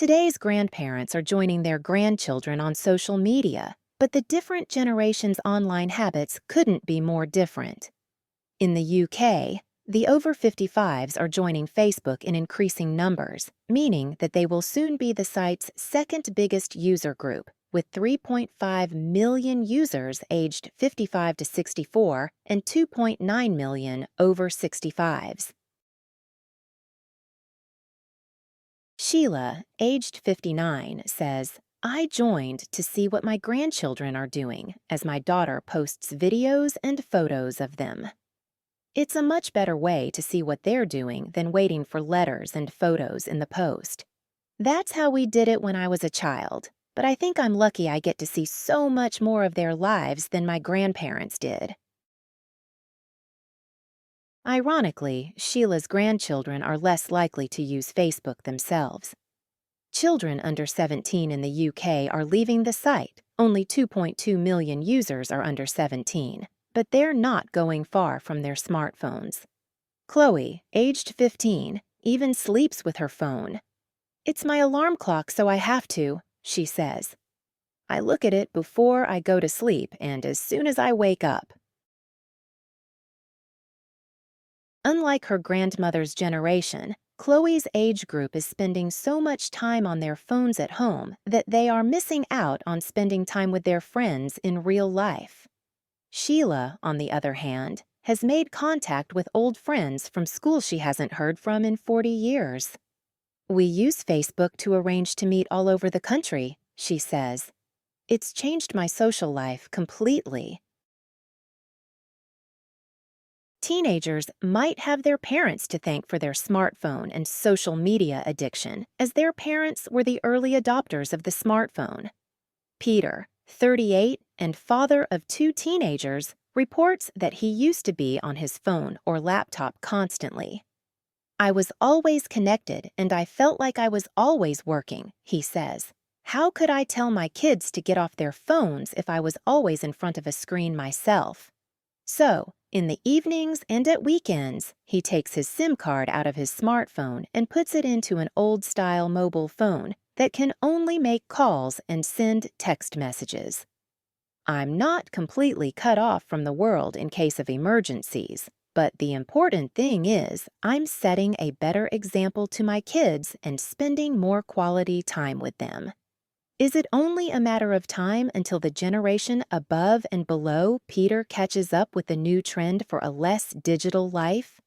Today's grandparents are joining their grandchildren on social media, but the different generations' online habits couldn't be more different. In the UK, the over 55s are joining Facebook in increasing numbers, meaning that they will soon be the site's second biggest user group, with 3.5 million users aged 55 to 64 and 2.9 million over 65s. Sheila, aged 59, says, I joined to see what my grandchildren are doing as my daughter posts videos and photos of them. It's a much better way to see what they're doing than waiting for letters and photos in the post. That's how we did it when I was a child, but I think I'm lucky I get to see so much more of their lives than my grandparents did. Ironically, Sheila's grandchildren are less likely to use Facebook themselves. Children under 17 in the UK are leaving the site. Only 2.2 million users are under 17, but they're not going far from their smartphones. Chloe, aged 15, even sleeps with her phone. It's my alarm clock, so I have to, she says. I look at it before I go to sleep and as soon as I wake up. Unlike her grandmother's generation, Chloe's age group is spending so much time on their phones at home that they are missing out on spending time with their friends in real life. Sheila, on the other hand, has made contact with old friends from school she hasn't heard from in 40 years. We use Facebook to arrange to meet all over the country, she says. It's changed my social life completely. Teenagers might have their parents to thank for their smartphone and social media addiction, as their parents were the early adopters of the smartphone. Peter, 38 and father of 2 teenagers, reports that he used to be on his phone or laptop constantly. I was always connected and I felt like I was always working, he says. How could I tell my kids to get off their phones if I was always in front of a screen myself? So, in the evenings and at weekends, he takes his SIM card out of his smartphone and puts it into an old-style mobile phone that can only make calls and send text messages. I'm not completely cut off from the world in case of emergencies, but the important thing is I'm setting a better example to my kids and spending more quality time with them. Is it only a matter of time until the generation above and below Peter catches up with the new trend for a less digital life?